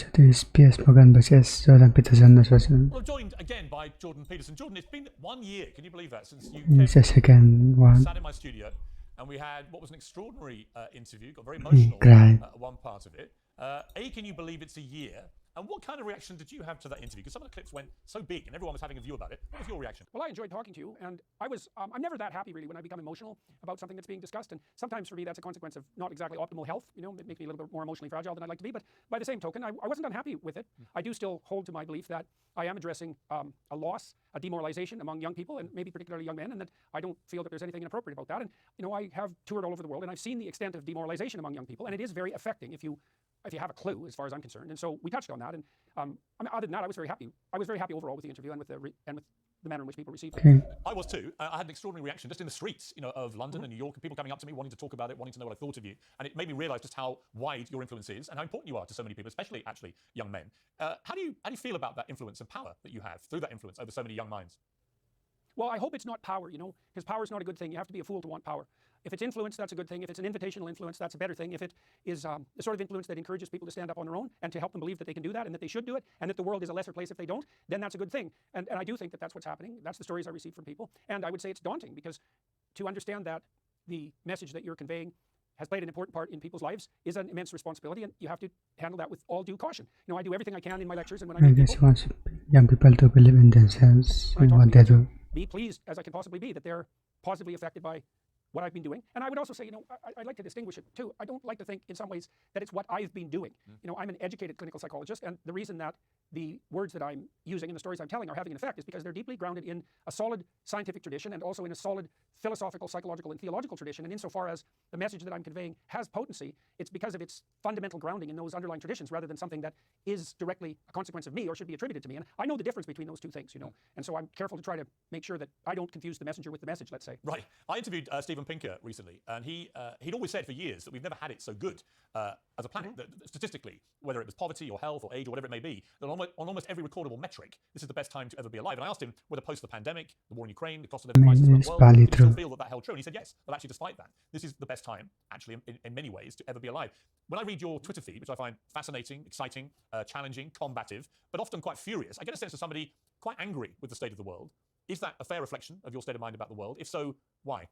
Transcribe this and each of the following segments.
episode is Piers Morgan versus Jordan Peterson. Well, I'm joined again by Jordan Peterson. Jordan, it's been 1 year, can you believe that, since you It's the second one. sat in my studio and we had what was an extraordinary interview, got very emotional one part of it. Can you believe it's a year? And what kind of reaction did you have to that interview? Because some of the clips went so big and everyone was having a view about it. What was your reaction? Well, I enjoyed talking to you, and I'm never that happy really when I become emotional about something that's being discussed, and sometimes for me that's a consequence of not exactly optimal health. You know, it makes me a little bit more emotionally fragile than I'd like to be, but by the same token, I wasn't unhappy with it. I do still hold to my belief that I am addressing a loss, a demoralization among young people, and maybe particularly young men, and that I don't feel that there's anything inappropriate about that. And, you know, I have toured all over the world, and I've seen the extent of demoralization among young people, and it is very affecting if you have a clue, as far as I'm concerned. And so we touched on that, and I mean, other than that, I was very happy. I was very happy overall with the interview and with the manner in which people received it. I was too. I had an extraordinary reaction just in the streets, you know, of London and New York, and people coming up to me wanting to talk about it, wanting to know what I thought of you, and it made me realise just how wide your influence is and how important you are to so many people, especially actually young men. How do you feel about that influence and power that you have through that influence over so many young minds? Well, I hope it's not power, you know, because power is not a good thing. You have to be a fool to want power. If it's influence, that's a good thing. If it's an invitational influence, that's a better thing. If it is the sort of influence that encourages people to stand up on their own and to help them believe that they can do that and that they should do it and that the world is a lesser place if they don't, then that's a good thing. And I do think that that's what's happening. That's the stories I receive from people. And I would say it's daunting because to understand that the message that you're conveying has played an important part in people's lives is an immense responsibility, and you have to handle that with all due caution. You know, I do everything I can in my lectures and when I meet people. I guess young people to believe in themselves and what they do. Be pleased as I can possibly be that they're positively affected by what I've been doing. And I would also say, you know, I'd like to distinguish it too. I don't like to think in some ways that it's what I've been doing. You know, I'm an educated clinical psychologist, and the reason that the words that I'm using and the stories I'm telling are having an effect is because they're deeply grounded in a solid scientific tradition and also in a solid philosophical, psychological, and theological tradition. And insofar as the message that I'm conveying has potency, it's because of its fundamental grounding in those underlying traditions rather than something that is directly a consequence of me or should be attributed to me. And I know the difference between those two things, you know. And so I'm careful to try to make sure that I don't confuse the messenger with the message, let's say. Right. I interviewed Steven Pinker recently, and he'd always said for years that we've never had it so good as a planet, that statistically, whether it was poverty or health or age or whatever it may be, that on almost every recordable metric, this is the best time to ever be alive. And I asked him whether post the pandemic, the war in Ukraine, the cost of living crisis around the world, did he still feel that held true? And he said yes, but actually despite that, this is the best time, actually, in many ways, to ever be alive. When I read your Twitter feed, which I find fascinating, exciting, challenging, combative, but often quite furious, I get a sense of somebody quite angry with the state of the world. Is that a fair reflection of your state of mind about the world? If so, why?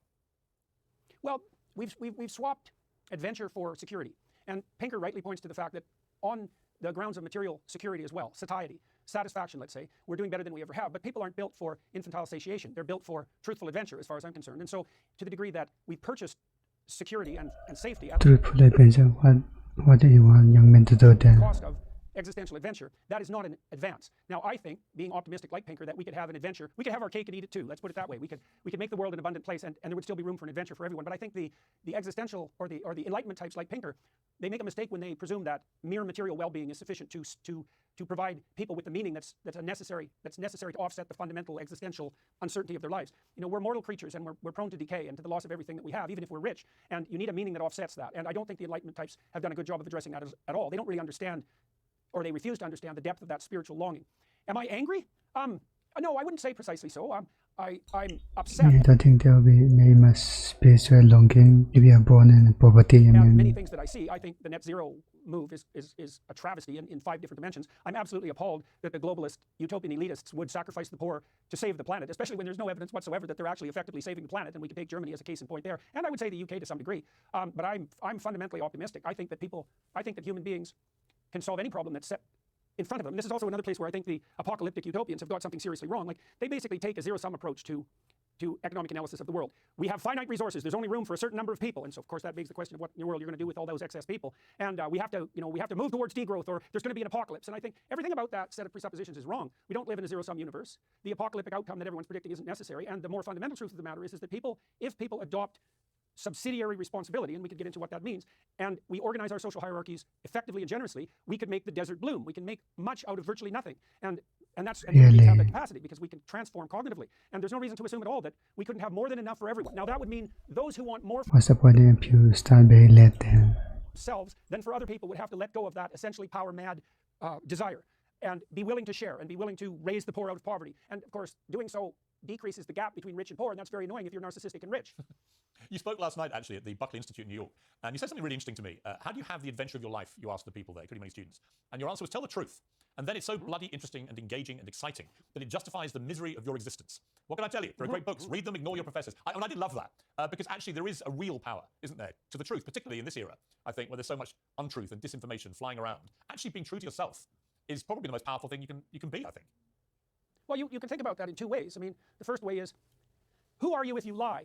Well, we've swapped adventure for security. And Pinker rightly points to the fact that on the grounds of material security as well, satiety, satisfaction, let's say, we're doing better than we ever have. But people aren't built for infantile satiation. They're built for truthful adventure, as far as I'm concerned. And so to the degree that we purchased security and safety at truthful adventure, what do you want young men to do then? The cost of existential adventure, that is not an advance. Now, I think, being optimistic like Pinker, that we could have an adventure. We could have our cake and eat it too. Let's put it that way. We could make the world an abundant place, and there would still be room for an adventure for everyone. But I think the existential or the enlightenment types like Pinker, they make a mistake when they presume that mere material well-being is sufficient to provide people with the meaning that's necessary to offset the fundamental existential uncertainty of their lives. You know, we're mortal creatures, and we're prone to decay and to the loss of everything that we have, even if we're rich. And you need a meaning that offsets that. And I don't think the enlightenment types have done a good job of addressing that at all. They don't really understand, or they refuse to understand, the depth of that spiritual longing. Am I angry? No, I wouldn't say precisely so. I'm upset. I don't think there will be very much spiritual longing if you are born in poverty. Many things that I see, I think the net zero move is a travesty in 5 different dimensions. I'm absolutely appalled that the globalist utopian elitists would sacrifice the poor to save the planet, especially when there's no evidence whatsoever that they're actually effectively saving the planet. And we can take Germany as a case in point there. And I would say the UK to some degree. But I'm fundamentally optimistic. I think that human beings can solve any problem that's set in front of them. This is also another place where I think the apocalyptic utopians have got something seriously wrong. Like, they basically take a zero-sum approach to economic analysis of the world. We have finite resources. There's only room for a certain number of people. And so, of course, that begs the question of what in the world you're going to do with all those excess people. And we have to move towards degrowth, or there's going to be an apocalypse. And I think everything about that set of presuppositions is wrong. We don't live in a zero-sum universe. The apocalyptic outcome that everyone's predicting isn't necessary. And the more fundamental truth of the matter is that if people adopt subsidiary responsibility, and we could get into what that means, and we organize our social hierarchies effectively and generously, we could make the desert bloom. We can make much out of virtually nothing. And we have the capacity because we can transform cognitively. And there's no reason to assume at all that we couldn't have more than enough for everyone. Now, that would mean those who want more for what's the point if you start very late then? themselves, then for other people would have to let go of that essentially power-mad desire and be willing to share and be willing to raise the poor out of poverty. And of course, doing so decreases the gap between rich and poor, and that's very annoying if you're narcissistic and rich. You spoke last night, actually, at the Buckley Institute in New York, and you said something really interesting to me. How do you have the adventure of your life, you asked the people there, including many students. And your answer was, tell the truth. And then it's so bloody interesting and engaging and exciting that it justifies the misery of your existence. What can I tell you? There are great books. Read them, ignore your professors. And I did love that, because actually there is a real power, isn't there, to the truth, particularly in this era, I think, where there's so much untruth and disinformation flying around. Actually being true to yourself is probably the most powerful thing you can be, I think. Well, you can think about that in two ways. I mean, the first way is, who are you if you lie?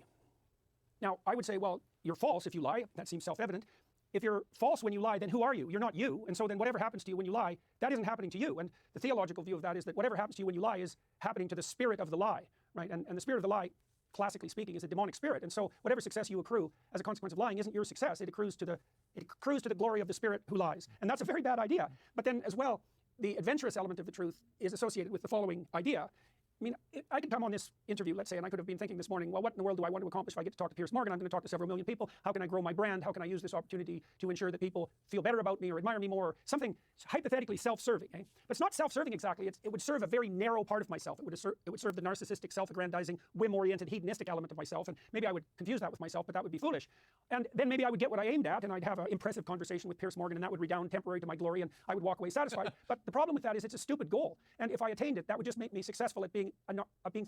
Now, I would say, well, you're false if you lie. That seems self-evident. If you're false when you lie, then who are you? You're not you. And so then whatever happens to you when you lie, that isn't happening to you. And the theological view of that is that whatever happens to you when you lie is happening to the spirit of the lie, right? And the spirit of the lie, classically speaking, is a demonic spirit. And so whatever success you accrue as a consequence of lying isn't your success. It accrues to the glory of the spirit who lies. And that's a very bad idea. But then as well, the adventurous element of the truth is associated with the following idea. I mean, I could come on this interview, let's say, and I could have been thinking this morning, well, what in the world do I want to accomplish if I get to talk to Piers Morgan? I'm going to talk to several million people. How can I grow my brand? How can I use this opportunity to ensure that people feel better about me or admire me more? Something hypothetically self-serving, eh? But it's not self-serving exactly. It would serve a very narrow part of myself. It would serve the narcissistic, self-aggrandizing, whim-oriented, hedonistic element of myself. And maybe I would confuse that with myself, but that would be foolish. And then maybe I would get what I aimed at, and I'd have an impressive conversation with Piers Morgan, and that would redound temporary to my glory, and I would walk away satisfied. But the problem with that is it's a stupid goal. And if I attained it, that would just make me successful at being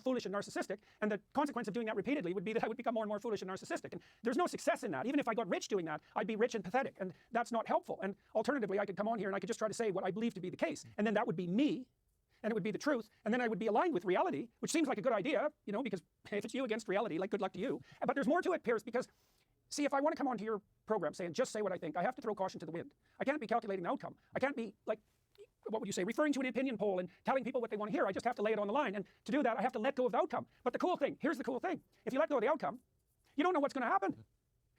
foolish and narcissistic, and the consequence of doing that repeatedly would be that I would become more and more foolish and narcissistic. And there's no success in that. Even if I got rich doing that, I'd be rich and pathetic, and that's not helpful. And alternatively, I could come on here and I could just try to say what I believe to be the case, and then that would be me, and it would be the truth, and then I would be aligned with reality, which seems like a good idea, you know, because if it's you against reality, like, good luck to you. But there's more to it, Piers, because see, if I want to come onto your program saying just say what I think, I have to throw caution to the wind. I can't be calculating the outcome. I can't be like, what would you say, referring to an opinion poll and telling people what they want to hear. I just have to lay it on the line. And to do that, I have to let go of the outcome. But the cool thing, here's the cool thing. If you let go of the outcome, you don't know what's going to happen.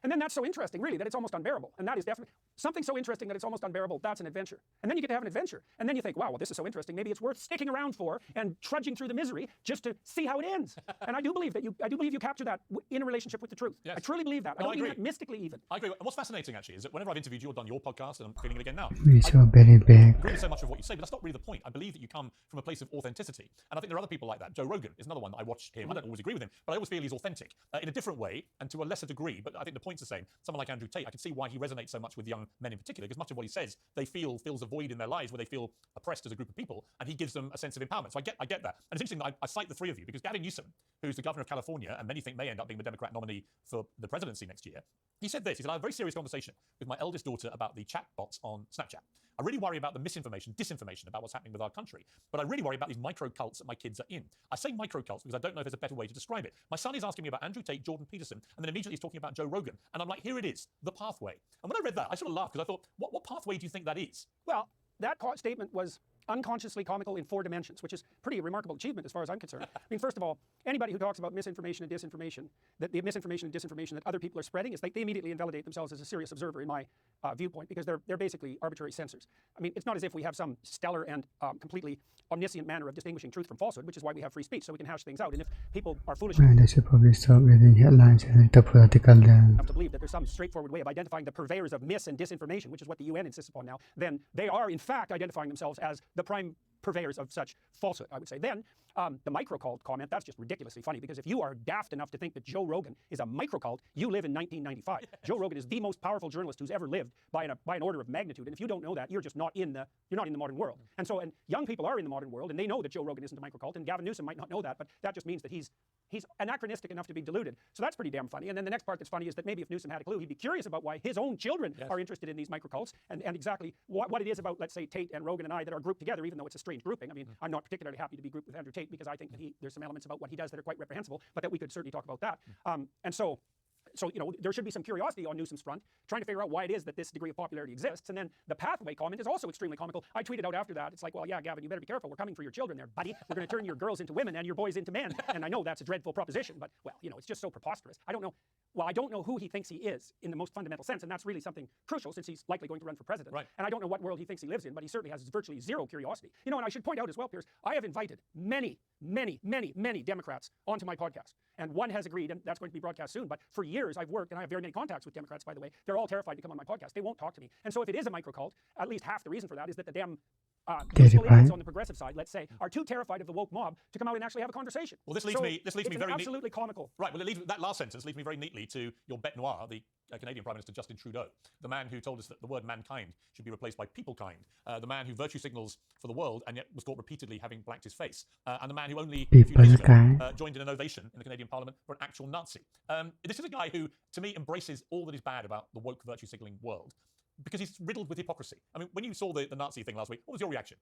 And then that's so interesting, really, that it's almost unbearable. And that is definitely something so interesting that it's almost unbearable. That's an adventure. And then you get to have an adventure. And then you think, wow, well, this is so interesting. Maybe it's worth sticking around for and trudging through the misery just to see how it ends. And I do believe you capture that in a relationship with the truth. Yes. I truly believe that. I don't mean that mystically even. I agree. And what's fascinating, actually, is that whenever I've interviewed you or done your podcast, and I'm feeling it again now, We so very big. I agree with so much of what you say, but that's not really the point. I believe that you come from a place of authenticity. And I think there are other people like that. Joe Rogan is another one that I watch him. I don't always agree with him, but I always feel he's authentic in a different way and to a lesser degree. But I think the point's the same. Someone like Andrew Tate, I can see why he resonates so much with young men in particular, because much of what he says, they fills a void in their lives where they feel oppressed as a group of people, and he gives them a sense of empowerment. So I get that. And it's interesting that I cite the three of you, because Gavin Newsom, who's the governor of California, and many think may end up being the Democrat nominee for the presidency next year, he said this. He said, I had a very serious conversation with my eldest daughter about the chat bots on Snapchat. I really worry about the misinformation, disinformation about what's happening with our country. But I really worry about these micro cults that my kids are in. I say micro cults because I don't know if there's a better way to describe it. My son is asking me about Andrew Tate, Jordan Peterson, and then immediately he's talking about Joe Rogan. And I'm like, here it is, the pathway. And when I read that, I sort of laughed because I thought, what pathway do you think that is? Well, that statement was unconsciously comical in 4 dimensions, which is pretty remarkable achievement as far as I'm concerned. I mean, first of all, anybody who talks about misinformation and disinformation, that the misinformation and disinformation that other people are spreading, is like they immediately invalidate themselves as a serious observer in my viewpoint, because they're basically arbitrary censors. I mean, it's not as if we have some stellar and completely omniscient manner of distinguishing truth from falsehood, which is why we have free speech, so we can hash things out. And if people are foolish And I should probably stop reading headlines and read the political then. have to believe that there's some straightforward way of identifying the purveyors of mis and disinformation, which is what the UN insists upon now, then they are in fact identifying themselves as the prime purveyors of such falsehood, I would say. Then the micro-cult comment, that's just ridiculously funny, because if you are daft enough to think that Joe Rogan is a micro-cult, you live in 1995. Joe Rogan is the most powerful journalist who's ever lived by an order of magnitude, and if you don't know that, you're just not in the modern world. And so, and young people are in the modern world, and they know that Joe Rogan isn't a micro-cult, and Gavin Newsom might not know that, but that just means that he's anachronistic enough to be deluded. So that's pretty damn funny. And then the next part that's funny is that maybe if Newsom had a clue, he'd be curious about why his own children are interested in these micro-cults, and exactly what it is about, let's say, Tate and Rogan and I that are grouped together, even though it's a strange grouping. I mean, I'm not particularly happy to be grouped with Andrew Tate, because I think that there's some elements about what he does that are quite reprehensible, but that we could certainly talk about that. And so, you know, there should be some curiosity on Newsom's front, trying to figure out why it is that this degree of popularity exists. And then the pathway comment is also extremely comical. I tweeted out after that, it's like, well, yeah, Gavin, you better be careful. We're coming for your children there, buddy. We're going to turn your girls into women and your boys into men. And I know that's a dreadful proposition, but, well, you know, it's just so preposterous. I don't know who he thinks he is in the most fundamental sense, and that's really something crucial since he's likely going to run for president. Right. And I don't know what world he thinks he lives in, but he certainly has virtually zero curiosity. You know, and I should point out as well, Piers, I have invited many Democrats onto my podcast. And one has agreed, and that's going to be broadcast soon, but for years I've worked, and I have very many contacts with Democrats, by the way. They're all terrified to come on my podcast. They won't talk to me. And so if it is a microcult, at least half the reason for that is that the damn useful Terrifying. idiots on the progressive side, let's say, are too terrified of the woke mob to come out and actually have a conversation. Well, this leads So me very absolutely comical. Right. Well, that last sentence leads me very neatly to your bête noire, the Canadian Prime Minister Justin Trudeau, the man who told us that the word mankind should be replaced by peoplekind, the man who virtue signals for the world and yet was caught repeatedly having blacked his face, and the man who only a few days ago joined in an ovation in the Canadian Parliament for an actual Nazi. This is a guy who, to me, embraces all that is bad about the woke virtue signaling world because he's riddled with hypocrisy. I mean, when you saw the Nazi thing last week, what was your reaction?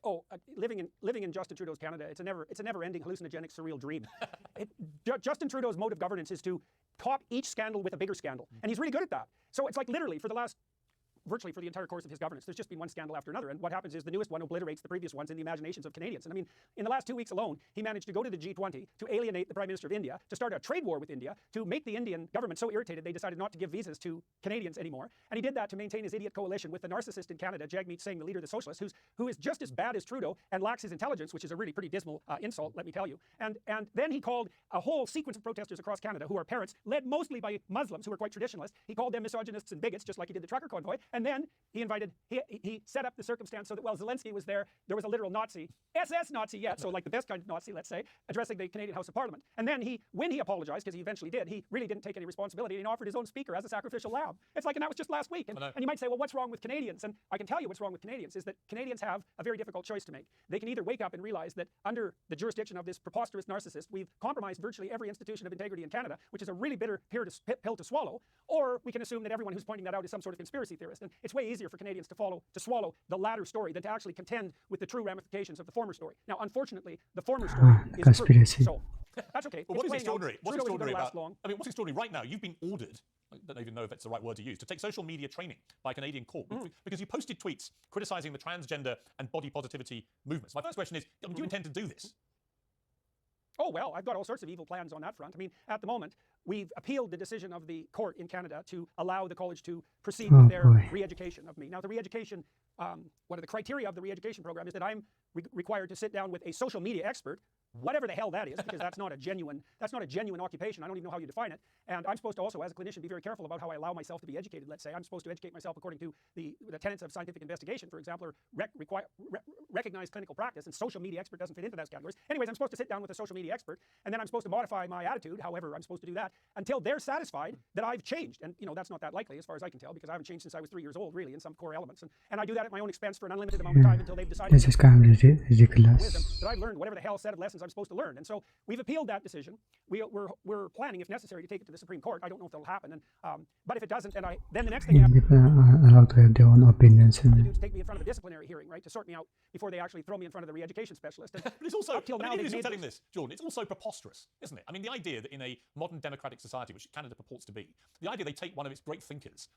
Oh, living in Justin Trudeau's Canada, it's a never-ending hallucinogenic, surreal dream. Justin Trudeau's mode of governance is to top each scandal with a bigger scandal, and he's really good at that. So it's like literally virtually for the entire course of his governance, there's just been one scandal after another. And what happens is the newest one obliterates the previous ones in the imaginations of Canadians. And I mean, in the last 2 weeks alone, he managed to go to the G20, to alienate the Prime Minister of India, to start a trade war with India, to make the Indian government so irritated they decided not to give visas to Canadians anymore. And he did that to maintain his idiot coalition with the narcissist in Canada, Jagmeet Singh, the leader of the Socialists, who is just as bad as Trudeau and lacks his intelligence, which is a really pretty dismal insult, let me tell you. And then he called a whole sequence of protesters across Canada who are parents, led mostly by Muslims who are quite traditionalist. He called them misogynists and bigots, just like he did the trucker convoy. And then he set up the circumstance so that while Zelensky was there was a literal Nazi, SS Nazi yet, so like the best kind of Nazi, let's say, addressing the Canadian House of Parliament. And then when he apologized, because he eventually did, he really didn't take any responsibility and offered his own speaker as a sacrificial lamb. It's like, and that was just last week. And you might say, well, what's wrong with Canadians? And I can tell you what's wrong with Canadians is that Canadians have a very difficult choice to make. They can either wake up and realize that under the jurisdiction of this preposterous narcissist, we've compromised virtually every institution of integrity in Canada, which is a really bitter pill to swallow, or we can assume that everyone who's pointing that out is some sort of conspiracy theorist. And it's way easier for Canadians to swallow the latter story than to actually contend with the true ramifications of the former story. Now, unfortunately, the former story is conspiracy. True. So that's okay. But what's extraordinary? What's extraordinary about? Long. I mean, what's extraordinary right now? You've been ordered. I don't even know if that's the right word to use, to take social media training by a Canadian court because you posted tweets criticizing the transgender and body positivity movements. My first question is, do you intend to do this? Oh, well, I've got all sorts of evil plans on that front. I mean, at the moment, we've appealed the decision of the court in Canada to allow the college to proceed with their re-education of me. Now, the re-education, one of the criteria of the re-education program is that I'm required to sit down with a social media expert, whatever the hell that is, because that's not a genuine occupation. I don't even know how you define it. And I'm supposed to also, as a clinician, be very careful about how I allow myself to be educated, let's say. I'm supposed to educate myself according to the tenets of scientific investigation, for example, or recognized clinical practice, and social media expert doesn't fit into those categories. Anyways, I'm supposed to sit down with a social media expert, and then I'm supposed to modify my attitude, however I'm supposed to do that, until they're satisfied that I've changed. And, that's not that likely as far as I can tell, because I haven't changed since I was 3 years old, really, in some core elements. And I do that at my own expense for an unlimited amount of time until they've decided This is kind of ridiculous. Wisdom that I've learned whatever the hell set of lessons I'm supposed to learn. And so we've appealed that decision. We're planning, if necessary, to take it to the Supreme Court. I don't know if that'll happen. And but if it doesn't, then the next thing people are allowed to have their own opinions. to do is take me in front of a disciplinary hearing, right, to sort me out before they actually throw me in front of the re-education specialist. And But it's also, up till now, you're they've telling made this, Jordan, it's also preposterous, isn't it? I mean, the idea that in a modern democratic society, which Canada purports to be, the idea they take one of its great thinkers,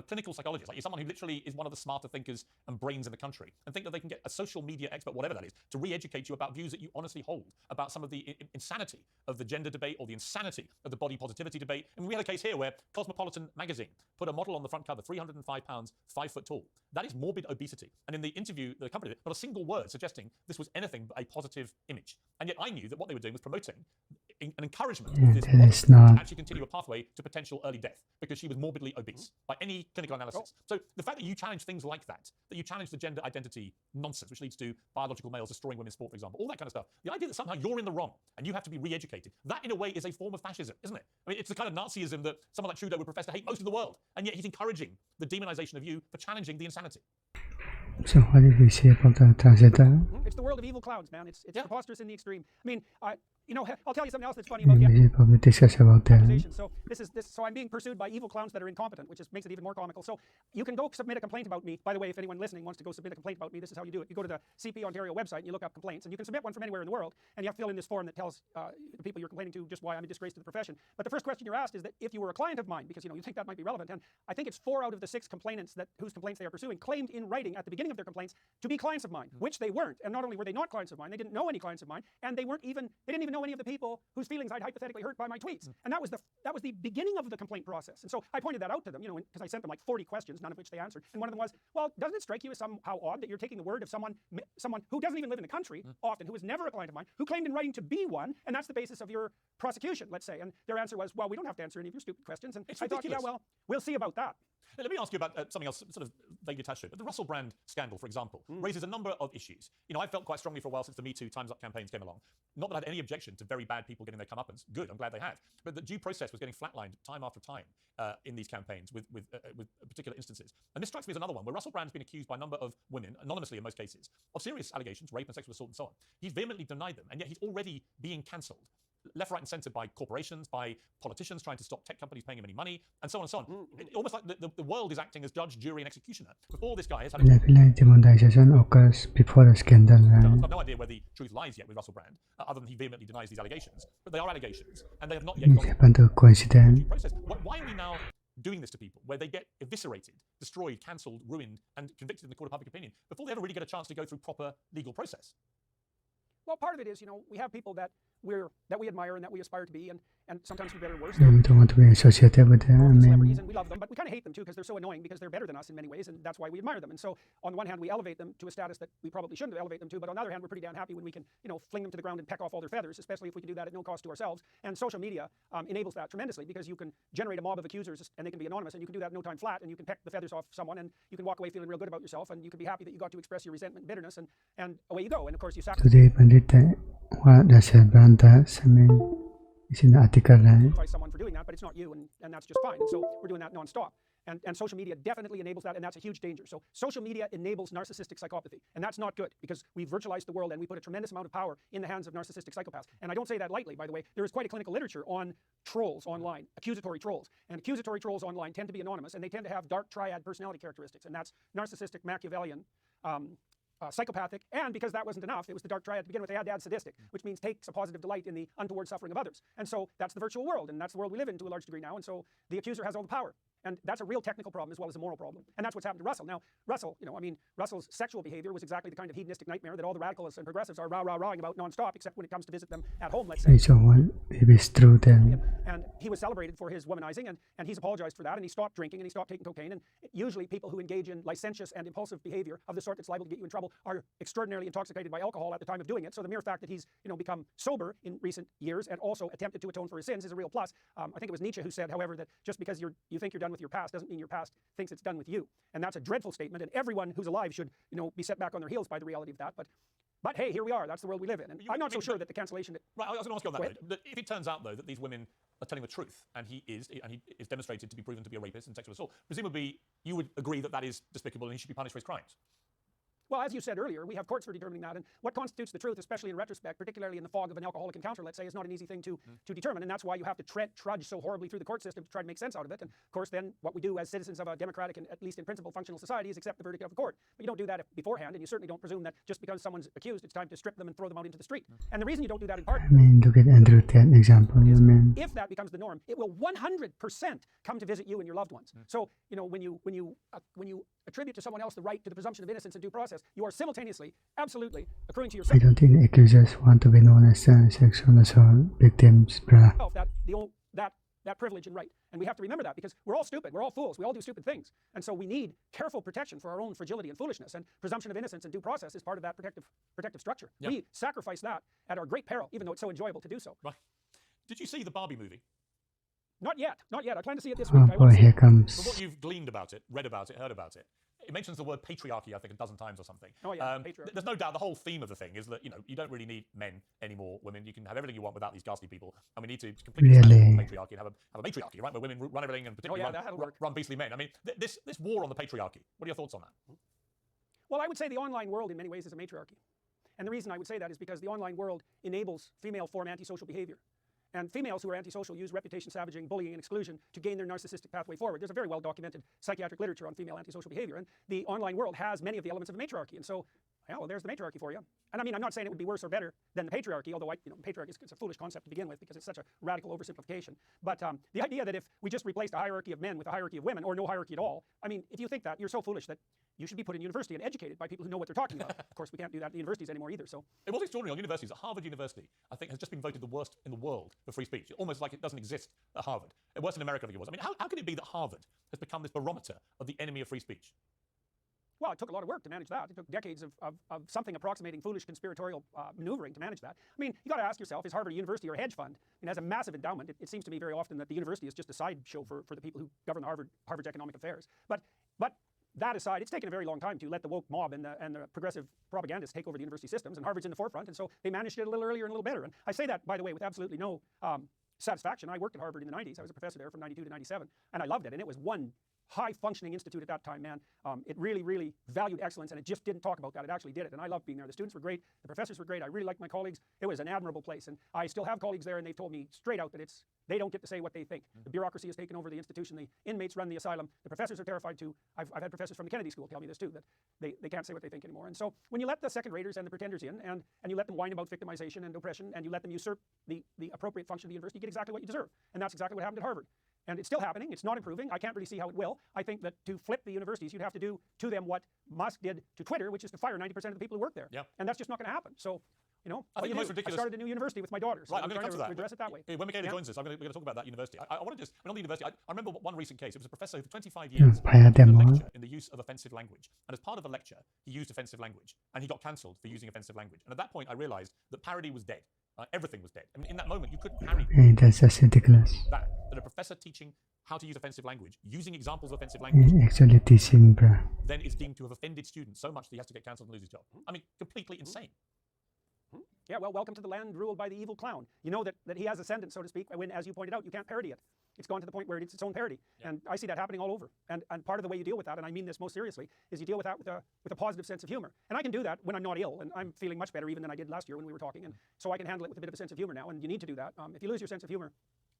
clinical psychologists, like someone who literally is one of the smarter thinkers and brains in the country, and think that they can get a social media expert, whatever that is, to re-educate you about views that you honestly hold about some of the insanity of the gender debate or the insanity of the body positivity debate. And we had a case here where Cosmopolitan magazine put a model on the front cover, 305 pounds, 5 foot tall. That is morbid obesity. And in the interview that accompanied it, not a single word suggesting this was anything but a positive image. And yet I knew that what they were doing was promoting an encouragement of this model to actually continue a pathway to potential early death because she was morbidly obese by any clinical analysis. So the fact that you challenge things like that you challenge the gender identity nonsense, which leads to biological males destroying women's sport, for example, all that kind of stuff, the idea that somehow you're in the wrong and you have to be re-educated, that in a way is a form of fascism, isn't it? I mean, it's the kind of Nazism that someone like Trudeau would profess to hate most of the world, and yet he's encouraging the demonization of you for challenging the insanity. So what did he say about the transgender? It's the world of evil clowns, man. It's preposterous in the extreme. I mean, I'll tell you something else that's funny about We'll probably discuss about that. So so I'm being pursued by evil clowns that are incompetent, which makes it even more comical. So you can go submit a complaint about me. By the way, if anyone listening wants to go submit a complaint about me, this is how you do it. You go to the CP Ontario website and you look up complaints, and you can submit one from anywhere in the world, and you have to fill in this form that tells the people you're complaining to just why I'm a disgrace to the profession. But the first question you're asked is that if you were a client of mine, because you think that might be relevant, and I think it's 4 out of the 6 complainants whose complaints they are pursuing claimed in writing at the beginning of their complaints to be clients of mine, which they weren't. And not only were they not clients of mine, they didn't know any clients of mine, and they didn't even know any of the people whose feelings I'd hypothetically hurt by my tweets. And that was the beginning of the complaint process. And so I pointed that out to them, because I sent them like 40 questions, none of which they answered. And one of them was, well, doesn't it strike you as somehow odd that you're taking the word of someone who doesn't even live in the country, often, who was never a client of mine, who claimed in writing to be one, and that's the basis of your prosecution, let's say. And their answer was, well, we don't have to answer any of your stupid questions. And I thought, yeah, well, we'll see about that. Let me ask you about something else sort of vaguely attached to it. But the Russell Brand scandal, for example, raises a number of issues. I felt quite strongly for a while since the Me Too Time's Up campaigns came along. Not that I had any objection to very bad people getting their comeuppance. Good, I'm glad they have. But the due process was getting flatlined time after time in these campaigns with particular instances. And this strikes me as another one where Russell Brand has been accused by a number of women, anonymously in most cases, of serious allegations, rape and sexual assault and so on. He's vehemently denied them, and yet he's already being cancelled. Left, right, and centre by corporations, by politicians trying to stop tech companies paying him any money, and so on and so on. Almost like the world is acting as judge, jury, and executioner. Before this guy has had I feel like demonetization occurs before the scandal, right? I have no idea where the truth lies yet with Russell Brand, other than he vehemently denies these allegations. But they are allegations, and they have not yet It gone happened to coincidence. due process. Why are we now doing this to people, where they get eviscerated, destroyed, cancelled, ruined, and convicted in the court of public opinion before they ever really get a chance to go through proper legal process? Well, part of it is, we have people that we admire and that we aspire to be, and sometimes for better or worse. We don't want to be associated with them. I Celebrities, mean, and we love them, but we kind of hate them too because they're so annoying because they're better than us in many ways, and that's why we admire them. And so, on the one hand, we elevate them to a status that we probably shouldn't elevate them to, but on the other hand, we're pretty damn happy when we can, fling them to the ground and peck off all their feathers, especially if we can do that at no cost to ourselves. And social media enables that tremendously because you can generate a mob of accusers, and they can be anonymous, and you can do that in no time flat, and you can peck the feathers off someone, and you can walk away feeling real good about yourself, and you can be happy that you got to express your resentment and bitterness, and away you go. And of course, you sacrifice today, Pandit, what Russell Brand does, I mean, it's in the article, right? someone for doing that, but it's not you, and that's just fine. And so we're doing that nonstop. And social media definitely enables that, and that's a huge danger. So social media enables narcissistic psychopathy, and that's not good because we've virtualized the world and we put a tremendous amount of power in the hands of narcissistic psychopaths. And I don't say that lightly, by the way. There is quite a clinical literature on trolls online, accusatory trolls. And accusatory trolls online tend to be anonymous, and they tend to have dark triad personality characteristics, and that's narcissistic, Machiavellian, psychopathic, and because that wasn't enough, it was the dark triad to begin with. They had to add sadistic, which means takes a positive delight in the untoward suffering of others. And so that's the virtual world, and that's the world we live in to a large degree now. And so the accuser has all the power. And that's a real technical problem as well as a moral problem. And that's what's happened to Russell. Now, Russell, Russell's sexual behavior was exactly the kind of hedonistic nightmare that all the radicalists and progressives are rah-rah-rahing about nonstop, except when it comes to visit them at home, let's say. So if it's true, then And he was celebrated for his womanizing, and he's apologized for that, and he stopped drinking, and he stopped taking cocaine. And usually people who engage in licentious and impulsive behavior of the sort that's liable to get you in trouble are extraordinarily intoxicated by alcohol at the time of doing it. So the mere fact that he's become sober in recent years and also attempted to atone for his sins is a real plus. I think it was Nietzsche who said, however, that just because you think you're done with your past doesn't mean your past thinks it's done with you. And that's a dreadful statement, and everyone who's alive should be set back on their heels by the reality of that. But hey, here we are. That's the world we live in. And I'm not so sure that the cancellation... Right, I was going to ask you on that, though. If it turns out, though, that these women are telling the truth, and he is demonstrated to be proven to be a rapist and sexual assault, presumably you would agree that that is despicable and he should be punished for his crimes. Well, as you said earlier, we have courts for determining that, and what constitutes the truth, especially in retrospect, particularly in the fog of an alcoholic encounter, let's say, is not an easy thing to determine, and that's why you have to trudge so horribly through the court system to try to make sense out of it. And of course, then what we do as citizens of a democratic and at least in principle functional society is accept the verdict of a court. But you don't do that beforehand, and you certainly don't presume that just because someone's accused, it's time to strip them and throw them out into the street. And the reason you don't do that in part, I mean, look at Andrew Tate example. I mean, if that becomes the norm, it will 100% come to visit you and your loved ones. So when you attribute to someone else the right to the presumption of innocence and due process, you are simultaneously, absolutely accruing to I yourself don't think accusers want to be known as sexual assault victims, bruh. that privilege and right. And we have to remember that because we're all stupid, we're all fools, we all do stupid things. And so we need careful protection for our own fragility and foolishness, and presumption of innocence and due process is part of that protective structure. Yep. We sacrifice that at our great peril, even though it's so enjoyable to do so. Right. Did you see the Barbie movie? Not yet. I plan to see it this Oh week. I boy, want to see here it. From what comes. you've gleaned about it, read about it, heard about it, it mentions the word patriarchy, I think, a dozen times or something. Oh, yeah, patriarchy. There's no doubt the whole theme of the thing is that, you don't really need men anymore, women. You can have everything you want without these ghastly people. And we need to completely Really? patriarchy and have a matriarchy, right, where women run everything and particularly that'll work. run beastly men. I mean, this war on the patriarchy, what are your thoughts on that? Well, I would say the online world in many ways is a matriarchy. And the reason I would say that is because the online world enables female form antisocial behavior. And females who are antisocial use reputation savaging, bullying, and exclusion to gain their narcissistic pathway forward. There's a very well-documented psychiatric literature on female antisocial behavior, and the online world has many of the elements of a matriarchy. And so, yeah, well, there's the matriarchy for you. And I mean, I'm not saying it would be worse or better than the patriarchy, although patriarchy is a foolish concept to begin with because it's such a radical oversimplification. But the idea that if we just replaced a hierarchy of men with a hierarchy of women, or no hierarchy at all, I mean, if you think that, you're so foolish that you should be put in university and educated by people who know what they're talking about. Of course, we can't do that in the universities anymore either. So It was extraordinary on universities. Harvard University, I think, has just been voted the worst in the world for free speech. Almost like it doesn't exist at Harvard. Worse in America, I think it was. I mean, how can it be that Harvard has become this barometer of the enemy of free speech? Well, it took a lot of work to manage that. It took decades of something approximating foolish conspiratorial maneuvering to manage that. I mean, you got to ask yourself, is Harvard a university or a hedge fund? I mean, it has a massive endowment. It seems to me very often that the university is just a sideshow for the people who govern Harvard's economic affairs. But that aside, it's taken a very long time to let the woke mob and the progressive propagandists take over the university systems, and Harvard's in the forefront, and so they managed it a little earlier and a little better. And I say that, by the way, with absolutely no satisfaction. I worked at Harvard in the 90s. I was a professor there from 92 to 97, and I loved it, and it was one high-functioning institute at that time, man. It really, really valued excellence, and it just didn't talk about that. It actually did it, and I loved being there. The students were great. The professors were great. I really liked my colleagues. It was an admirable place, and I still have colleagues there, and they've told me straight out that they don't get to say what they think. The bureaucracy has taken over the institution. The inmates run the asylum. The professors are terrified too. I've had professors from the Kennedy School tell me this too, that they can't say what they think anymore. And so when you let the second raters and the pretenders in, and you let them whine about victimization and oppression, and you let them usurp the appropriate function of the university, you get exactly what you deserve. And that's exactly what happened at Harvard. And it's still happening. It's not improving. I can't really see how it will. I think that to flip the universities, you'd have to do to them what Musk did to Twitter, which is to fire 90% of the people who work there. Yeah. And that's just not going to happen. So, you know, I think the most ridiculous. I started a new university with my daughter. So right, I'm going to come to that. Address it that way. When Michaela joins us, we're going to talk about that university. I want to just, on the university, I remember one recent case. It was a professor who for 25 years Paya gave a them all. lecture in the use of offensive language. And as part of the lecture, he used offensive language. And he got cancelled for using offensive language. And at that point, I realized that parody was dead. Everything was dead. I mean, in that moment, you couldn't parry. Hey, that's just ridiculous. That a professor teaching how to use offensive language, using examples of offensive language, Actually teaching, bruh. then is deemed to have offended students so much that he has to get cancelled and lose his job. I mean, completely insane. Yeah, well, welcome to the land ruled by the evil clown. You know that he has ascendant, so to speak, when, as you pointed out, you can't parody it. It's gone to the point where it's its own parody. Yeah. And I see that happening all over. And part of the way you deal with that, and I mean this most seriously, is you deal with that with a positive sense of humor. And I can do that when I'm not ill, and I'm feeling much better even than I did last year when we were talking. And so I can handle it with a bit of a sense of humor now, and you need to do that. If you lose your sense of humor,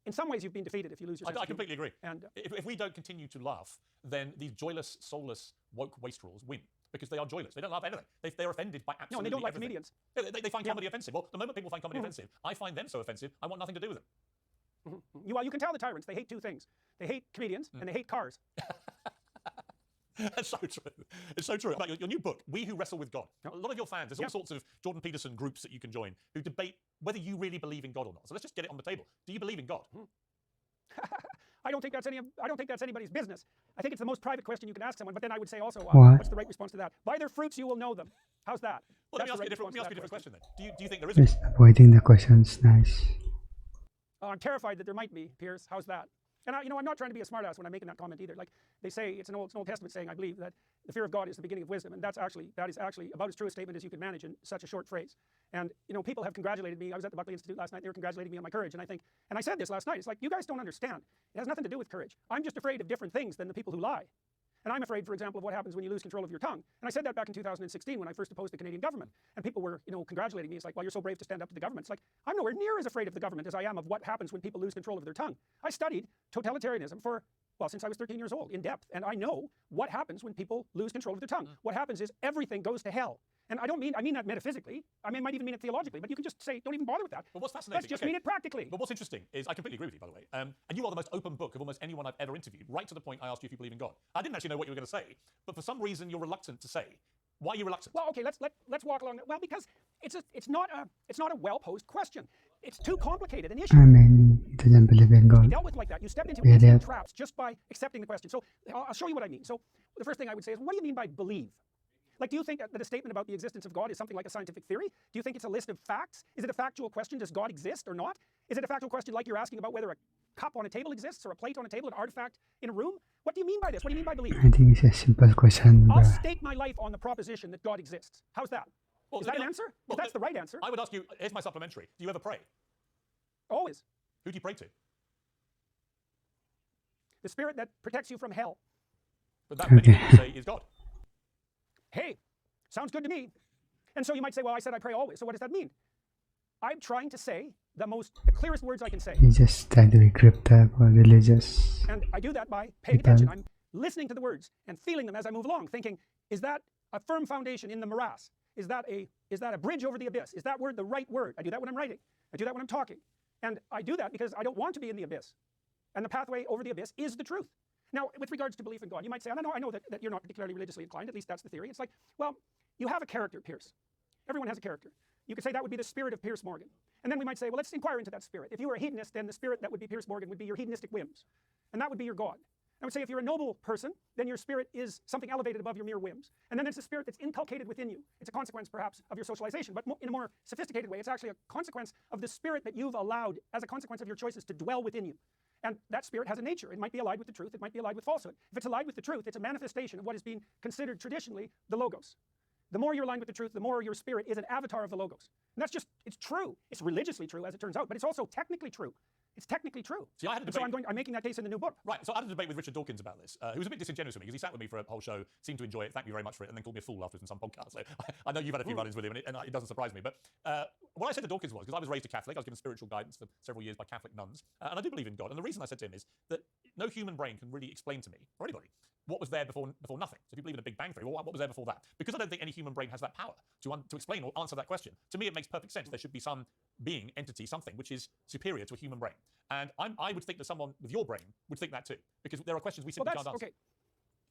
in some ways you've been defeated if you lose your sense of humor. I completely agree. And if we don't continue to laugh, then these joyless, soulless, woke wastrels win. Because they are joyless. They don't laugh at anything. They're offended by absolutely no, and they don't like everything. comedians. They find comedy offensive. Well, the moment people find comedy offensive, I find them so offensive, I want nothing to do with them. Well, you can tell the tyrants. They hate two things. They hate comedians and they hate cars. That's so true. It's so true. About your new book, We Who Wrestle with God. A lot of your fans, there's all sorts of Jordan Peterson groups that you can join who debate whether you really believe in God or not. So let's just get it on the table. Do you believe in God? I don't think that's anybody's business. I think it's the most private question you can ask someone. But then I would say also, What? what's the right response to that? By their fruits you will know them. How's that? Well, let me ask you a different question then. Do you think there is? Just avoiding the questions, nice. I'm terrified that there might be, Piers. How's that? And I'm not trying to be a smartass when I'm making that comment either. Like they say, it's an Old Testament saying, I believe, that the fear of God is the beginning of wisdom, and that is actually about as true a statement as you can manage in such a short phrase. And people have congratulated me. I was at the Buckley Institute last night. They were congratulating me on my courage, and I said this last night. It's like, you guys don't understand. It has nothing to do with courage. I'm just afraid of different things than the people who lie. And I'm afraid, for example, of what happens when you lose control of your tongue. And I said that back in 2016 when I first opposed the Canadian government. And people were, congratulating me. It's like, well, you're so brave to stand up to the government. It's like, I'm nowhere near as afraid of the government as I am of what happens when people lose control of their tongue. I studied totalitarianism since I was 13 years old, in depth. And I know what happens when people lose control of their tongue. What happens is everything goes to hell. And I mean that metaphysically. I might even mean it theologically, but you can just say, don't even bother with that. But what's fascinating? Let's just mean it practically. But what's interesting is, I completely agree with you, by the way. And you are the most open book of almost anyone I've ever interviewed, right to the point I asked you if you believe in God. I didn't actually know what you were going to say, but for some reason you're reluctant to say. Why are you reluctant? Well, okay, let's walk along. Well, because it's not a well-posed question. It's too complicated an issue. I mean, he doesn't believe in You God. dealt with like that. You stepped into Yeah, instant yeah. traps just by accepting the question. So I'll show you what I mean. So the first thing I would say is, what do you mean by believe? Like, do you think that a statement about the existence of God is something like a scientific theory? Do you think it's a list of facts? Is it a factual question? Does God exist or not? Is it a factual question like you're asking about whether a cup on a table exists or a plate on a table, an artifact in a room? What do you mean by this? What do you mean by belief? I think it's a simple question, I'll bruh. stake my life on the proposition that God exists. How's that? Well, Is that an answer? well, If that's the right answer. I would ask you, here's my supplementary. Do you ever pray? Always. Who do you pray to? The spirit that protects you from hell. But that many people say is God. Hey, sounds good to me. And so you might say, well, I said I pray always. So what does that mean? I'm trying to say the clearest words I can say. He just tried to be cryptic or religious. And I do that by paying attention. I'm listening to the words and feeling them as I move along, thinking, is that a firm foundation in the morass? Is that a bridge over the abyss? Is that word the right word? I do that when I'm writing. I do that when I'm talking. And I do that because I don't want to be in the abyss. And the pathway over the abyss is the truth. Now, with regards to belief in God, you might say, I know that you're not particularly religiously inclined, at least that's the theory. It's like, well, you have a character, Piers. Everyone has a character. You could say that would be the spirit of Piers Morgan. And then we might say, well, let's inquire into that spirit. If you were a hedonist, then the spirit that would be Piers Morgan would be your hedonistic whims. And that would be your God. I would say if you're a noble person, then your spirit is something elevated above your mere whims. And then there's a spirit that's inculcated within you. It's a consequence, perhaps, of your socialization. But in a more sophisticated way, it's actually a consequence of the spirit that you've allowed, as a consequence of your choices, to dwell within you. And that spirit has a nature. It might be allied with the truth. It might be allied with falsehood. If it's allied with the truth, it's a manifestation of what is being considered traditionally the logos. The more you're aligned with the truth, the more your spirit is an avatar of the logos. And that's just, it's true. It's religiously true, as it turns out, but it's also technically true. It's technically true. See, I had a And debate. so I'm making that case in the new book. Right, so I had a debate with Richard Dawkins about this, who was a bit disingenuous with me because he sat with me for a whole show, seemed to enjoy it, thanked me very much for it, and then called me a fool afterwards in some podcast. So I know you've had a few run-ins with him, and it doesn't surprise me. But what I said to Dawkins was, because I was raised a Catholic, I was given spiritual guidance for several years by Catholic nuns, and I do believe in God. And the reason I said to him is that no human brain can really explain to me, or anybody, what was there before nothing. So if you believe in a Big Bang Theory, well, what was there before that? Because I don't think any human brain has that power to explain or answer that question. To me, it makes perfect sense. There should be some being, entity, something which is superior to a human brain. And I would think that someone with your brain would think that too, because there are questions we simply can't answer.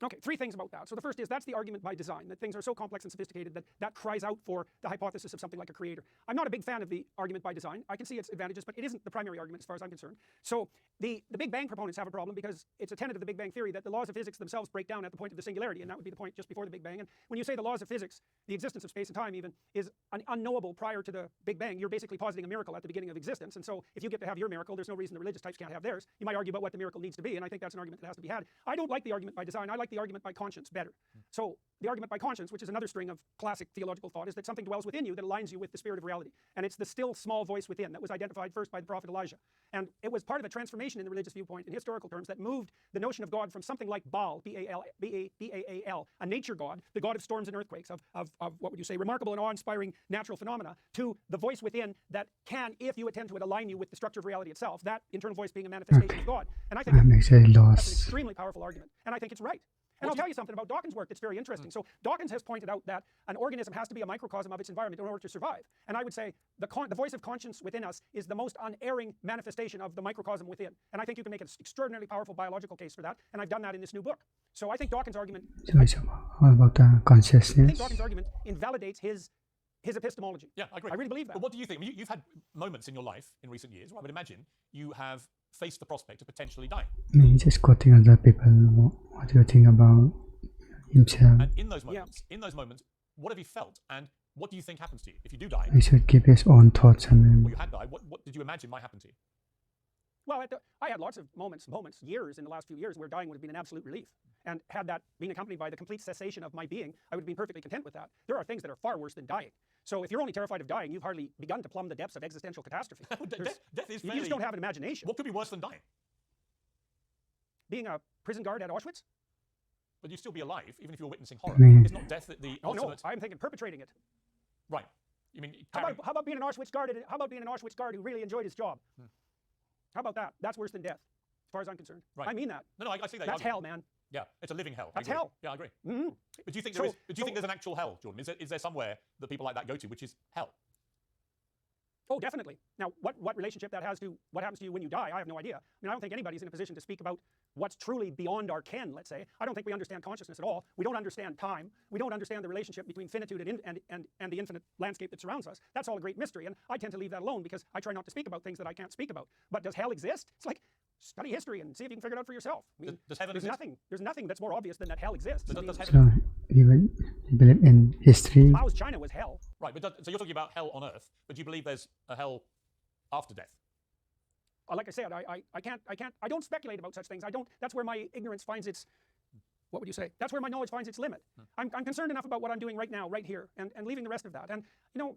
Okay, three things about that. So the first is that's the argument by design, that things are so complex and sophisticated that that cries out for the hypothesis of something like a creator. I'm not a big fan of the argument by design. I can see its advantages, but it isn't the primary argument as far as I'm concerned. So the Big Bang proponents have a problem because it's a tenet of the Big Bang theory that the laws of physics themselves break down at the point of the singularity, and that would be the point just before the Big Bang. And when you say the laws of physics, the existence of space and time even, is unknowable prior to the Big Bang, you're basically positing a miracle at the beginning of existence. And so if you get to have your miracle, there's no reason the religious types can't have theirs. You might argue about what the miracle needs to be, and I think that's an argument that has to be had. I don't like the argument by design. I like the argument by conscience better. So the argument by conscience, which is another string of classic theological thought, is that something dwells within you that aligns you with the spirit of reality. And it's the still small voice within that was identified first by the prophet Elijah. And it was part of a transformation in the religious viewpoint in historical terms that moved the notion of God from something like Baal, B-A-A-L, a nature god, the god of storms and earthquakes, of what would you say, remarkable and awe-inspiring natural phenomena, to the voice within that can, if you attend to it, align you with the structure of reality itself, that internal voice being a manifestation of God. And I think that's an extremely powerful argument. And I think it's right. And I'll tell you something about Dawkins' work that's very interesting. So Dawkins has pointed out that an organism has to be a microcosm of its environment in order to survive. And I would say the voice of conscience within us is the most unerring manifestation of the microcosm within. And I think you can make an extraordinarily powerful biological case for that. And I've done that in this new book. So I think Dawkins' argument... How about consciousness? I think Dawkins' argument invalidates his epistemology. Yeah, I agree. I really believe that. But what do you think? I mean, you've had moments in your life in recent years where I would imagine you have faced the prospect of potentially dying. I mean, just quoting other people, what do you think about himself? And in those moments, what have you felt? And what do you think happens to you if you do die? He should give his own thoughts. I mean, Well, you had died. What did you imagine might happen to you? Well, I had lots of moments, years in the last few years where dying would have been an absolute relief. And had that been accompanied by the complete cessation of my being, I would have been perfectly content with that. There are things that are far worse than dying. So if you're only terrified of dying, you've hardly begun to plumb the depths of existential catastrophe. Death is You just don't have an imagination. What could be worse than dying? Being a prison guard at Auschwitz? But you'd still be alive, even if you're witnessing horror. mean- It's not death that the Oh no, ultimate... I'm thinking perpetrating it. Right. You mean... How about being an Auschwitz guard? How about being an Auschwitz guard who really enjoyed his job? How about that? That's worse than death, as far as I'm concerned. Right. I mean that. No, I see that. That's hell, man. Yeah, it's a living hell. That's I agree. hell. Yeah, I agree. Mm-hmm. But do you think So- there's an actual hell, Jordan? Is there somewhere that people like that go to, which is hell? Oh, definitely. Now, what relationship that has to what happens to you when you die, I have no idea. I mean, I don't think anybody's in a position to speak about what's truly beyond our ken, let's say. I don't think we understand consciousness at all. We don't understand time. We don't understand the relationship between finitude and the infinite landscape that surrounds us. That's all a great mystery, and I tend to leave that alone because I try not to speak about things that I can't speak about. But does hell exist? It's like, study history and see if you can figure it out for yourself. I mean, Does heaven there's exist? nothing that's more obvious than that hell exists. I mean, Does heaven... So you believe in history? Mao's China was hell. Right, but so you're talking about hell on earth, but do you believe there's a hell after death? Like I said, I don't speculate about such things. That's where my ignorance finds its, what would you say? That's where my knowledge finds its limit. I'm concerned enough about what I'm doing right now, right here, and leaving the rest of that. And, you know,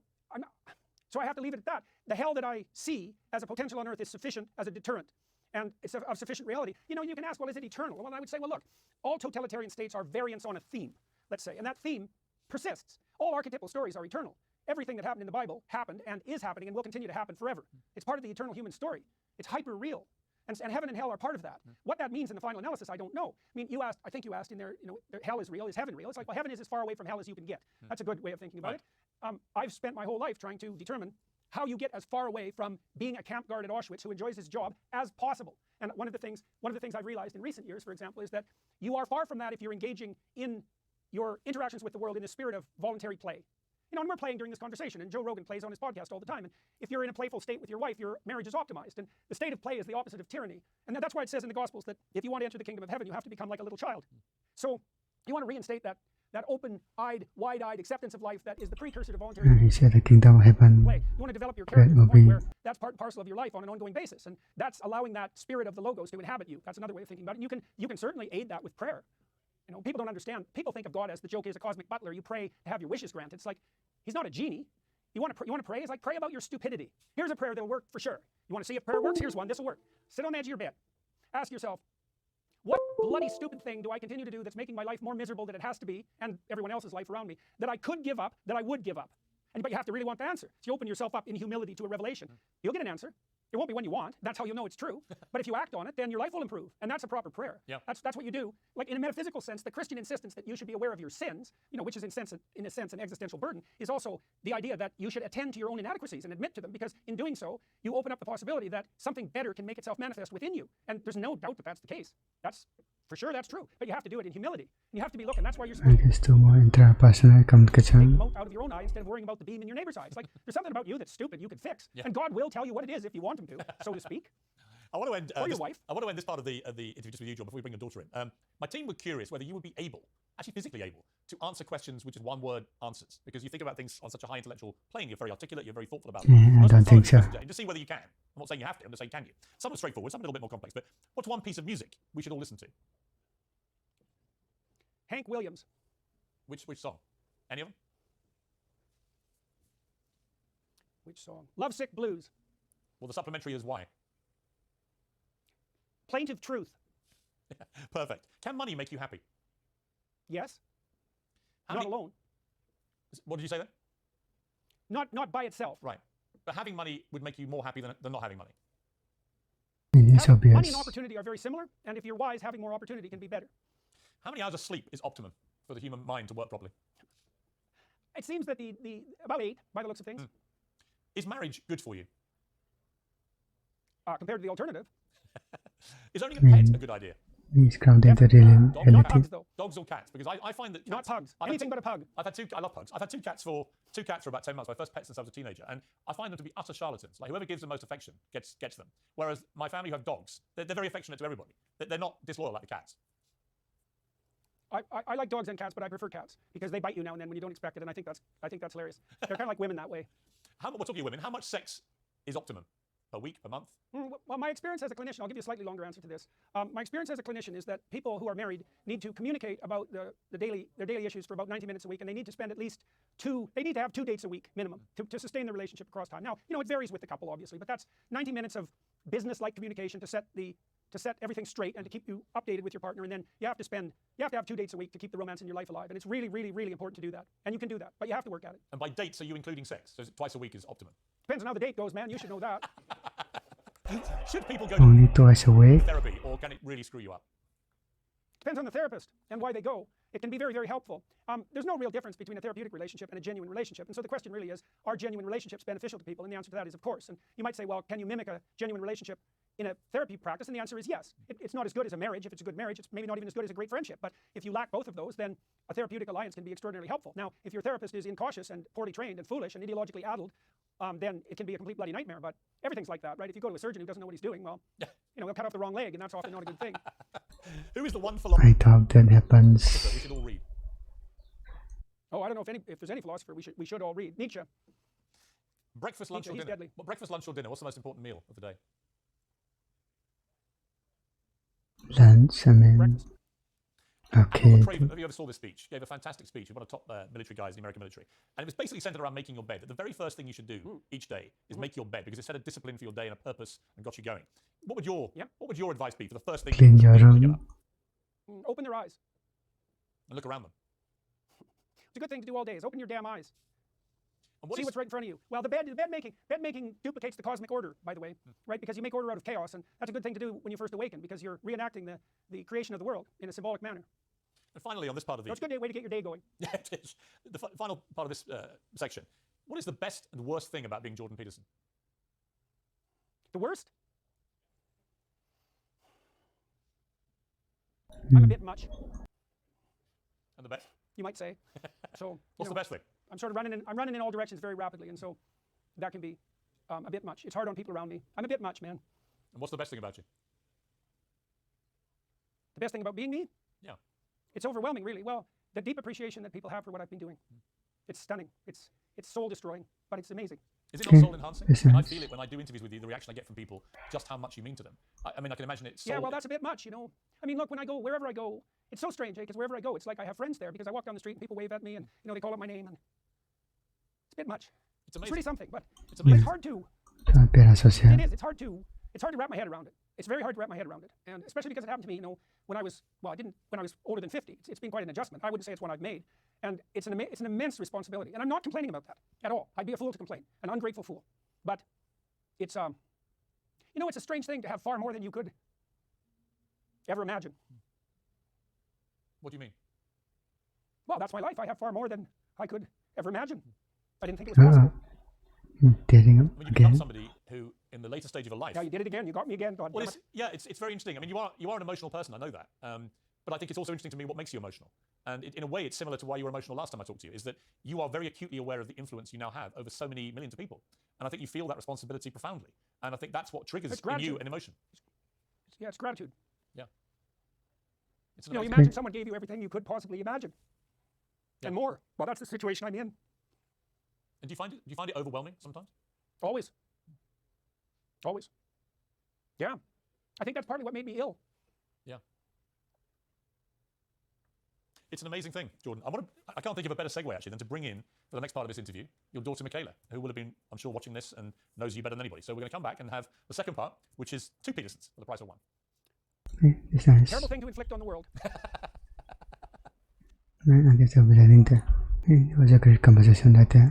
so I have to leave it at that. The hell that I see as a potential on earth is sufficient as a deterrent. And it's of sufficient reality. You know, you can ask, well, is it eternal? Well, I would say, well, look, all totalitarian states are variants on a theme, let's say, and that theme persists. All archetypal stories are eternal. Everything that happened in the Bible happened and is happening and will continue to happen forever. It's part of the eternal human story. It's hyper real. And heaven and hell are part of that. What that means in the final analysis, I don't know. I mean, I think you asked in there, you know, hell is real, is heaven real? It's like, well, heaven is as far away from hell as you can get. That's a good way of thinking about it. I've spent my whole life trying to determine how you get as far away from being a camp guard at Auschwitz who enjoys his job as possible. And one of the things I've realized in recent years, for example, is that you are far from that if you're engaging in your interactions with the world in the spirit of voluntary play. You know, and we're playing during this conversation, and Joe Rogan plays on his podcast all the time. And if you're in a playful state with your wife, your marriage is optimized. And the state of play is the opposite of tyranny. And that's why it says in the Gospels that if you want to enter the kingdom of heaven, you have to become like a little child. So you want to reinstate that open-eyed, wide-eyed acceptance of life that is the precursor to voluntary He said the kingdom of heaven play. You want to develop your character to the point where that's part and parcel of your life on an ongoing basis. And that's allowing that spirit of the Logos to inhabit you. That's another way of thinking about it. You can certainly aid that with prayer. You know, people don't understand. People think of God as the joke is a cosmic butler. You pray to have your wishes granted. It's like, he's not a genie. You want to pray? It's like, pray about your stupidity. Here's a prayer that'll work for sure. You want to see if prayer works? Here's one. This will work. Sit on the edge of your bed. Ask yourself, what bloody stupid thing do I continue to do that's making my life more miserable than it has to be, and everyone else's life around me, that I could give up, that I would give up? But you have to really want the answer. So you open yourself up in humility to a revelation. You'll get an answer. It won't be one you want. That's how you'll know it's true. But if you act on it, then your life will improve. And that's a proper prayer. Yeah. That's what you do. Like in a metaphysical sense, the Christian insistence that you should be aware of your sins, you know, which is in a sense an existential burden, is also the idea that you should attend to your own inadequacies and admit to them, because in doing so, you open up the possibility that something better can make itself manifest within you. And there's no doubt that that's the case. For sure, that's true. But you have to do it in humility. And you have to be looking. That's why you're supposed I guess to more intrapersonal communication. mote out of your own eye instead of worrying about the beam in your neighbor's eye. It's like, there's something about you that's stupid you could fix. Yeah. And God will tell you what it is if you want him to, so to speak. I want to end. Or your wife. I want to end this part of the interview just with you, John, before we bring your daughter in. My team were curious whether you would be able, actually physically able, to answer questions with just one-word answers, because you think about things on such a high intellectual plane. You're very articulate. You're very thoughtful about them. I don't think so. Just see whether you can. I'm not saying you have to. I'm just saying can you. Some are straightforward. Some are a little bit more complex. But what's one piece of music we should all listen to? Hank Williams. Which song? Any of them? Which song? Lovesick Blues. Well, the supplementary is why. Plaintive Truth. Perfect. Can money make you happy? Yes. How Not many- alone. What did you say then? Not by itself. Right. But having money would make you more happy than not having money. It is Money obvious. and opportunity are very similar, and if you're wise, having more opportunity can be better. How many hours of sleep is optimum for the human mind to work properly? It seems that the about 8, by the looks of things, Is marriage good for you? compared to the alternative. Is owning a pet a good idea? He's grounded the Not reality. pugs, though. Dogs or cats? Because I find that Not cats, pugs. I've had Anything two- but a pug. I've had two. I love pugs. I've had two cats for about 10 months. My first pet since I was a teenager, and I find them to be utter charlatans. Like whoever gives the most affection gets them. Whereas my family who have dogs, they're very affectionate to everybody. They're not disloyal like the cats. I like dogs and cats, but I prefer cats because they bite you now and then when you don't expect it, and I think that's hilarious. They're kind of like women that way. We're talking women. How much sex is optimum? Per week? Per month? Well, my experience as a clinician, I'll give you a slightly longer answer to this. My experience as a clinician is that people who are married need to communicate about their daily issues for about 90 minutes a week, and they need to spend at least they need to have 2 dates a week minimum to sustain the relationship across time. Now, you know, it varies with the couple, obviously, but that's 90 minutes of business-like communication to set everything straight and to keep you updated with your partner, and then you have to have 2 dates a week to keep the romance in your life alive, and it's really, really, really important to do that, and you can do that, but you have to work at it. And by dates, are you including sex? So twice a week is optimum. Depends on how the date goes, man. You should know that. Should people go Only to twice a week. therapy, or can it really screw you up? Depends on the therapist and why they go. It can be very, very helpful. There's no real difference between a therapeutic relationship and a genuine relationship. And so the question really is, are genuine relationships beneficial to people? And the answer to that is, of course. And you might say, well, can you mimic a genuine relationship in a therapy practice? And the answer is yes. It's not as good as a marriage. If it's a good marriage, it's maybe not even as good as a great friendship. But if you lack both of those, then a therapeutic alliance can be extraordinarily helpful. Now, if your therapist is incautious and poorly trained and foolish and ideologically addled, then it can be a complete bloody nightmare. But everything's like that, right? If you go to a surgeon who doesn't know what he's doing, well, you know, he'll cut off the wrong leg, and that's often not a good thing. Who is the one philosopher I thought that we happens. should all read? Oh, I don't know if there's any philosopher we should all read. Nietzsche. Breakfast, lunch, Nietzsche, or he's dinner? deadly. Well, breakfast, lunch, or dinner? What's the most important meal of the day? Lunch, I mean, Breakfast. okay. Craven, have you ever saw this speech? He gave a fantastic speech. He was one of the top military guys in the American military. And it was basically centered around making your bed. The very first thing you should do each day is make your bed, because it set a discipline for your day and a purpose and got you going. What would your advice be for the first thing Clean you your should do when you room. get up Open their eyes. and look around them? It's a good thing to do all day is open your damn eyes. And See what's right in front of you. Well, the bed making duplicates the cosmic order, by the way, right? Because you make order out of chaos, and that's a good thing to do when you first awaken, because you're reenacting the creation of the world in a symbolic manner. And finally, on this part of the So it's a good way to get your day going. yeah, it is. The final part of this section. What is the best and worst thing about being Jordan Peterson? The worst? I'm a bit much, And the best? you might say. So What's the best thing? I'm sort of running in all directions very rapidly, and so that can be a bit much. It's hard on people around me. I'm a bit much, man. And what's the best thing about you? The best thing about being me? Yeah. It's overwhelming, really. Well, the deep appreciation that people have for what I've been doing. It's stunning. It's soul-destroying, but it's amazing. Is it not soul-enhancing? I mean, I feel it when I do interviews with you, the reaction I get from people, just how much you mean to them. I mean, I can imagine it's soul. Yeah, well, that's a bit much, you know. I mean, look, when I go, wherever I go, it's so strange, because wherever I go, it's like I have friends there, because I walk down the street and people wave at me and, you know, they call out my name, and it's a bit much. It's amazing. It's really something, but It's amazing. it's hard to, Pera social. it is, it's hard to wrap my head around it. It's very hard to wrap my head around it, and especially because it happened to me, you know, when I was older than 50. It's been quite an adjustment. I wouldn't say it's one I've made, and it's an immense responsibility, and I'm not complaining about that at all. I'd be a fool to complain, an ungrateful fool. But it's you know, it's a strange thing to have far more than you could ever imagine. What do you mean? Well, that's my life. I have far more than I could ever imagine. I didn't think it was possible. Dating I mean, you become again. somebody who, in the later stage of a life. Yeah, you did it again. You got me again. God Well, damn it. it's very interesting. I mean, you are an emotional person. I know that. But I think it's also interesting to me what makes you emotional. And in a way, it's similar to why you were emotional last time I talked to you, is that you are very acutely aware of the influence you now have over so many millions of people. And I think you feel that responsibility profoundly. And I think that's what triggers in you an emotion. Yeah, it's gratitude. Yeah. It's an You know, amazing- imagine someone gave you everything you could possibly imagine. Yeah. And more. Well, that's the situation I'm in. And do you find it overwhelming sometimes? Always. Always. Yeah. I think that's partly what made me ill. Yeah. It's an amazing thing, Jordan. I can't think of a better segue, actually, than to bring in, for the next part of this interview, your daughter, Michaela, who will have been, I'm sure, watching this and knows you better than anybody. So we're going to come back and have the second part, which is 2 Petersons for the price of 1. It's nice. Terrible thing to inflict on the world. I guess I'll be letting that. It was a great conversation right there.